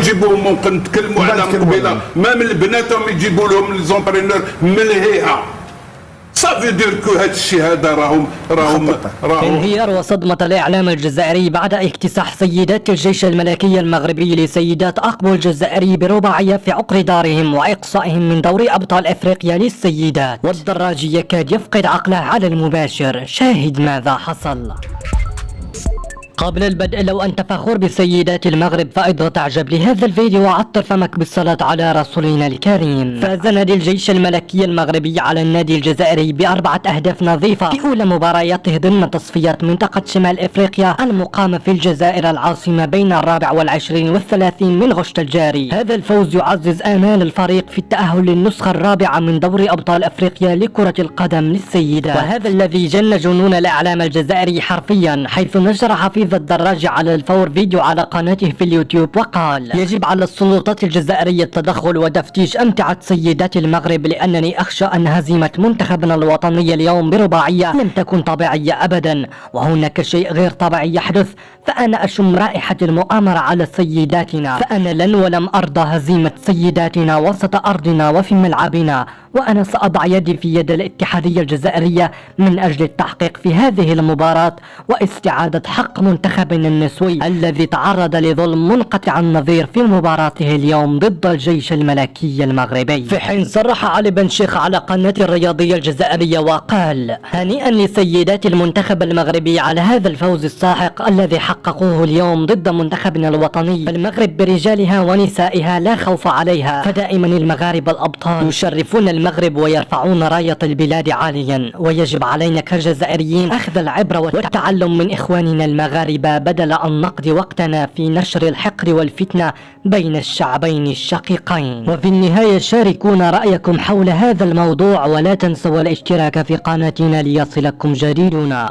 يجيبوهم ممكن نتكلموا على مقبله ما من البنات يجيبوا لهم لي زونترينور من الهيئه. صافي دير كو هاد الشيء هذا راهم انهيار وصدمة الإعلام الجزائري بعد اكتساح سيدات الجيش الملكي المغربي لسيدات أقبو الجزائري برباعية في عقر دارهم وإقصائهم من دوري أبطال إفريقيا للسيدات، والدراج يكاد يفقد عقله على المباشر. شاهد ماذا حصل. قبل البدء، لو أنت فخور بسيدات المغرب فاضغط اعجب لهذا الفيديو وعطر فمك بالصلاة على رسولنا الكريم. فاز نادي الجيش الملكي المغربي على النادي الجزائري ب4 أهداف نظيفة في أولى مبارياته ضمن تصفيات منطقة شمال إفريقيا المقامة في الجزائر العاصمة بين 24 و30 من غشت الجاري. هذا الفوز يعزز آمال الفريق في التأهل للنسخة الرابعة من دوري أبطال أفريقيا لكرة القدم للسيدات، وهذا الذي جن جنون الإعلام الجزائري حرفيا، حيث نشر حفيظ الدراج على الفور فيديو على قناته في اليوتيوب وقال: يجب على السلطات الجزائرية التدخل وتفتيش أمتعة سيدات المغرب، لأنني أخشى أن هزيمة منتخبنا الوطني اليوم برباعية لم تكن طبيعية أبدا، وهناك شيء غير طبيعي يحدث. فأنا أشم رائحة المؤامرة على سيداتنا، فأنا لن ولم أرضى هزيمة سيداتنا وسط أرضنا وفي ملعبنا، وأنا سأضع يدي في يد الاتحادية الجزائرية من أجل التحقيق في هذه المباراة واستعادة حق منتخبنا النسوي الذي تعرض لظلم منقطع النظير في مباراته اليوم ضد الجيش الملكي المغربي. في حين صرح علي بن شيخ على قناة الرياضية الجزائرية وقال: هنيئا لسيدات المنتخب المغربي على هذا الفوز الساحق الذي حققوه اليوم ضد منتخبنا الوطني. المغرب برجالها ونسائها لا خوف عليها، فدائما المغاربة الأبطال يشرفون المغرب ويرفعون راية البلاد عاليا، ويجب علينا كجزائريين أخذ العبرة والتعلم من إخواننا المغاربة بدل أن نقضي وقتنا في نشر الحقد والفتنة بين الشعبين الشقيقين. وفي النهاية شاركونا رأيكم حول هذا الموضوع، ولا تنسوا الاشتراك في قناتنا ليصلكم جديدنا.